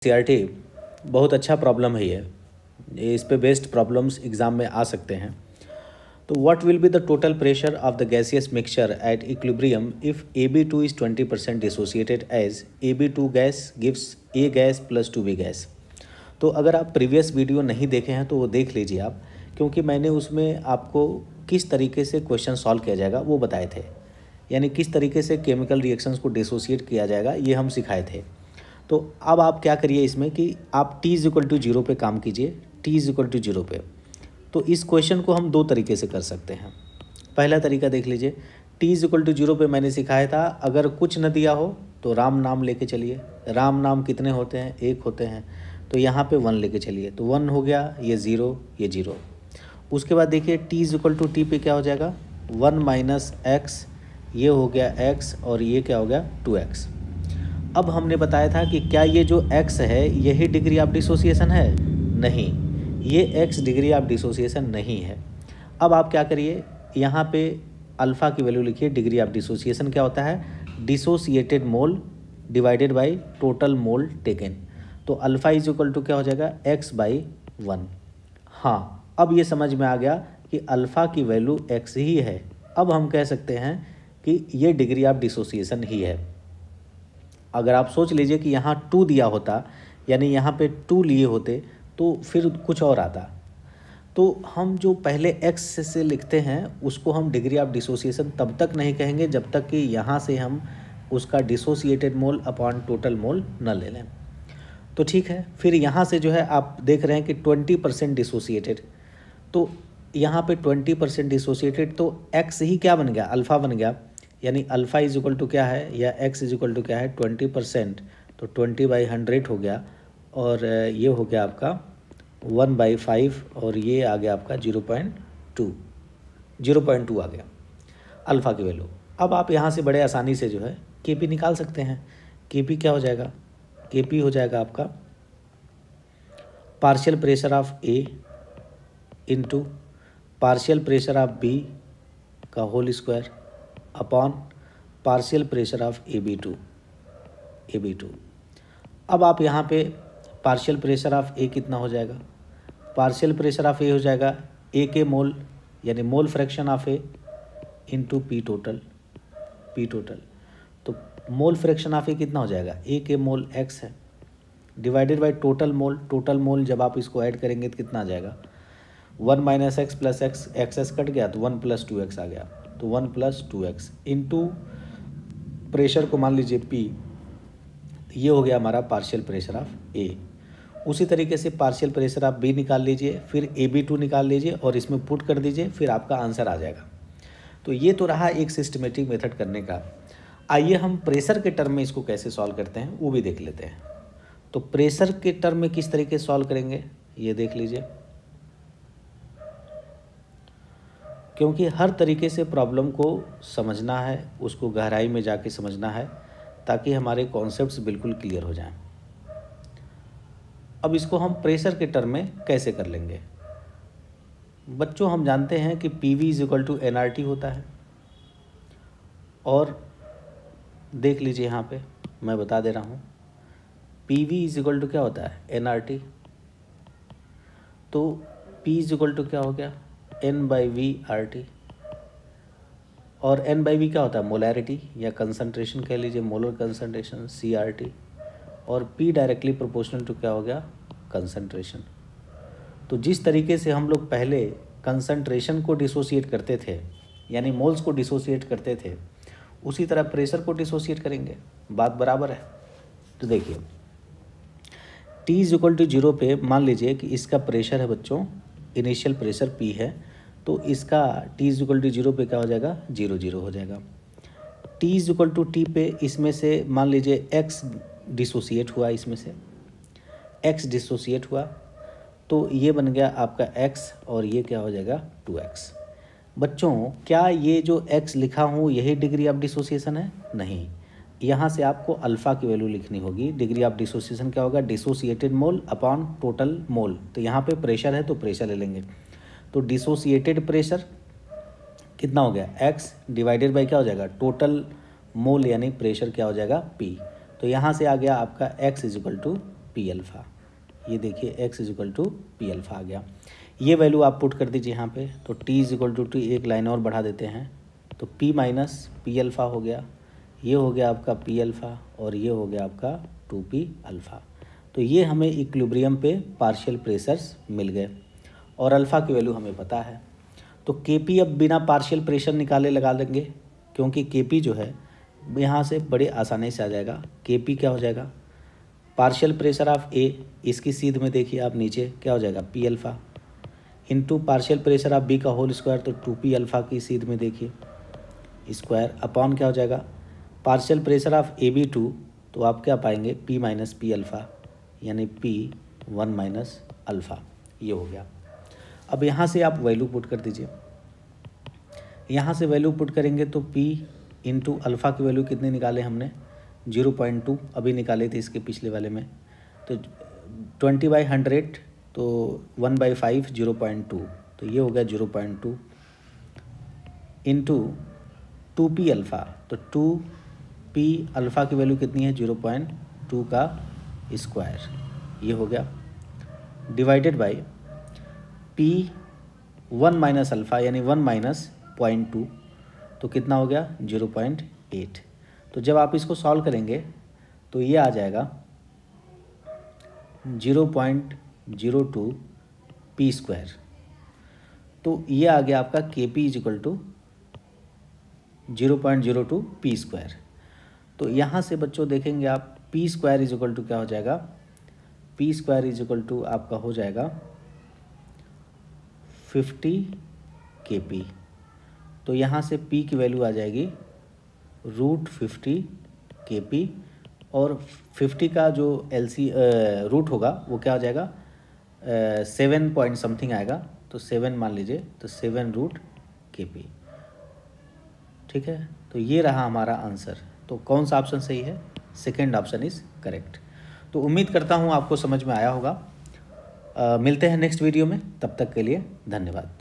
CRT बहुत अच्छा problem है ये इस पे बेस्ड प्रॉब्लम्स एग्ज़ाम में आ सकते हैं। तो what will be the total pressure of the gaseous mixture at equilibrium if AB2 is 20% dissociated as AB2 gas gives A gas plus 2B gas. तो अगर आप प्रीवियस वीडियो नहीं देखे हैं तो वो देख लीजिए आप, क्योंकि मैंने उसमें आपको किस तरीके से क्वेश्चन सॉल्व किया जाएगा वो बताए थे, यानी किस तरीके से केमिकल रिएक्शंस को डिसोसिएट किया जाएगा ये हम सिखाए थे। तो अब आप क्या करिए इसमें कि आप T=0 पे काम कीजिए, T=0 पे। तो इस क्वेश्चन को हम दो तरीके से कर सकते हैं। पहला तरीका देख लीजिए, T=0 पे मैंने सिखाया था अगर कुछ न दिया हो तो राम नाम लेके चलिए। राम नाम कितने होते हैं? एक होते हैं, तो यहाँ पे 1 लेके चलिए, तो 1 हो गया, ये 0, ये 0। उसके बाद देखिए T पे क्या हो जाएगा, 1 - x, ये हो गया x और ये क्या हो गया 2x। अब हमने बताया था कि क्या ये जो x है यही डिग्री ऑफ डिसोसिएशन है? नहीं, ये x डिग्री ऑफ डिसोसिएशन नहीं है। अब आप क्या करिए, यहाँ पे अल्फ़ा की वैल्यू लिखिए। डिग्री ऑफ डिसोसिएशन क्या होता है? Dissociated mole divided by total mole taken. तो अल्फ़ा = क्या हो जाएगा, x/1। हाँ, अब ये समझ में आ गया कि अल्फ़ा की वैल्यू x ही है। अब हम कह सकते हैं कि ये डिग्री ऑफ डिसोसिएशन ही है। अगर आप सोच लीजिए कि यहाँ 2 दिया होता, यानी यहाँ पे 2 लिए होते तो फिर कुछ और आता। तो हम जो पहले x से लिखते हैं उसको हम डिग्री ऑफ डिसोसिएशन तब तक नहीं कहेंगे जब तक कि यहाँ से हम उसका dissociated mole upon total mole न ले लें। तो ठीक है, फिर यहाँ से जो है आप देख रहे हैं कि 20% डिसोसिएटेड, तो यहाँ पे 20% डिसोसिएटेड, तो x ही क्या बन गया, अल्फ़ा बन गया। यानी अल्फ़ा = क्या है या x = क्या है, 20%, तो 20/100 हो गया और ये हो गया आपका 1/5 और ये आ गया आपका 0.2 आ गया अल्फ़ा की वैल्यू। अब आप यहाँ से बड़े आसानी से जो है Kp निकाल सकते हैं। Kp क्या हो जाएगा, Kp हो जाएगा आपका partial pressure of A into partial pressure of B का whole square upon partial pressure of AB2। अब आप यहाँ पे पार्शियल प्रेशर ऑफ A कितना हो जाएगा, पार्शियल प्रेशर ऑफ A हो जाएगा A के मोल यानी mole fraction of A into P total. तो मोल फ्रैक्शन ऑफ A कितना हो जाएगा, A के मोल x है डिवाइडेड बाई टोटल मोल जब आप इसको ऐड करेंगे तो कितना आ जाएगा, 1 - x plus x, x cut गया तो 1 + 2x आ गया, तो 1 + 2x इंटू प्रेशर को मान लीजिए P, ये हो गया हमारा पार्शियल प्रेशर ऑफ A। उसी तरीके से पार्शियल प्रेशर ऑफ B निकाल लीजिए, फिर AB2 निकाल लीजिए और इसमें पुट कर दीजिए, फिर आपका आंसर आ जाएगा। तो ये तो रहा एक सिस्टमेटिक मेथड करने का। आइए हम प्रेशर के टर्म में इसको कैसे सॉल्व करते हैं वो भी देख लेते हैं। तो प्रेशर के टर्म में किस तरीके से सॉल्व करेंगे ये देख लीजिए, क्योंकि हर तरीके से प्रॉब्लम को समझना है, उसको गहराई में जाके समझना है ताकि हमारे कॉन्सेप्ट्स बिल्कुल क्लियर हो जाएं। अब इसको हम प्रेशर के टर्म में कैसे कर लेंगे। बच्चों हम जानते हैं कि PV = nRT होता है, और देख लीजिए यहाँ पे मैं बता दे रहा हूँ, PV = क्या होता है, nRT। तो P = क्या हो गया, N/V/RT, और N/V क्या होता है, मोलैरिटी या कंसंट्रेशन कह लीजिए, मोलर कंसंट्रेशन CRT, और P डायरेक्टली प्रोपोर्शनल टू क्या हो गया, कंसंट्रेशन। तो जिस तरीके से हम लोग पहले कंसंट्रेशन को डिसोसिएट करते थे यानी मोल्स को डिसोसिएट करते थे, उसी तरह प्रेशर को डिसोसिएट करेंगे, बात बराबर है। तो देखिए T=0 पे मान लीजिए कि इसका प्रेशर है बच्चों, इनिशियल प्रेशर P है, तो इसका T=0 पे क्या हो जाएगा, 0 हो जाएगा। T पे इसमें से मान लीजिए x डिसोसिएट हुआ, इसमें से x डिसोसिएट हुआ, तो ये बन गया आपका x और ये क्या हो जाएगा 2x। बच्चों क्या ये जो x लिखा हूँ यही डिग्री ऑफ डिसोसिएशन है? नहीं, यहाँ से आपको अल्फ़ा की वैल्यू लिखनी होगी। डिग्री ऑफ डिसोसिएशन क्या होगा, dissociated mole upon total mole. तो यहाँ पे प्रेशर है तो प्रेशर ले लेंगे, तो डिसोसिएटेड प्रेशर कितना हो गया, x डिवाइडेड बाई क्या हो जाएगा, टोटल मोल यानी प्रेशर क्या हो जाएगा P। तो यहाँ से आ गया आपका x = पी अल्फ़ा। ये देखिए x is equal to P alpha आ गया। ये वैल्यू आप पुट कर दीजिए यहाँ पे, तो t is equal to T, एक लाइन और बढ़ा देते हैं तो p माइनस पी अल्फ़ा हो गया, ये हो गया आपका पी अल्फ़ा और ये हो गया आपका 2p अल्फ़ा। तो ये हमें इक्विलिब्रियम पे पार्शियल प्रेशर्स मिल गए और अल्फ़ा की वैल्यू हमें पता है। तो Kp अब बिना पार्शियल प्रेशर निकाले लगा लेंगे, क्योंकि Kp जो है यहाँ से बड़े आसानी से आ जाएगा। Kp क्या हो जाएगा, पार्शियल प्रेशर ऑफ A, इसकी सीध में देखिए आप नीचे क्या हो जाएगा P alpha, into partial pressure of B का होल स्क्वायर, तो 2p अल्फ़ा की सीध में देखिए स्क्वायर अपॉन क्या हो जाएगा पार्शियल प्रेशर ऑफ AB2, तो आप क्या पाएंगे P माइनस पी अल्फ़ा यानी P1 माइनस अल्फ़ा। ये हो गया। अब यहाँ से आप वैल्यू पुट कर दीजिए, यहाँ से वैल्यू पुट करेंगे तो P इंटू अल्फ़ा की वैल्यू कितनी निकाले हमने 0.2 अभी निकाले थे इसके पिछले वाले में, तो 20/100 तो 1/5 0.2, तो ये हो गया 0.2 इंटू 2p अल्फ़ा, तो 2p अल्फ़ा की वैल्यू कितनी है 0.2 का स्क्वायर, ये हो गया divided by P1 minus alpha यानी 1 माइनस 0.2, तो कितना हो गया 0.8। तो जब आप इसको सॉल्व करेंगे तो ये आ जाएगा 0.02 पी स्क्वायर। तो ये आ गया आपका Kp is equal to 0.02 P square. तो यहाँ से बच्चों देखेंगे आप P square is equal to क्या हो जाएगा, P square is equal to आपका हो जाएगा 50 Kp। तो यहाँ से P की वैल्यू आ जाएगी √50 Kp और 50 का जो रूट होगा वो क्या हो जाएगा 7 पॉइंट समथिंग आएगा, तो 7 मान लीजिए, तो 7√Kp। ठीक है, तो ये रहा हमारा आंसर। तो कौन सा ऑप्शन सही है, सेकेंड ऑप्शन इज़ करेक्ट। तो उम्मीद करता हूँ आपको समझ में आया होगा। मिलते हैं नेक्स्ट वीडियो में, तब तक के लिए धन्यवाद।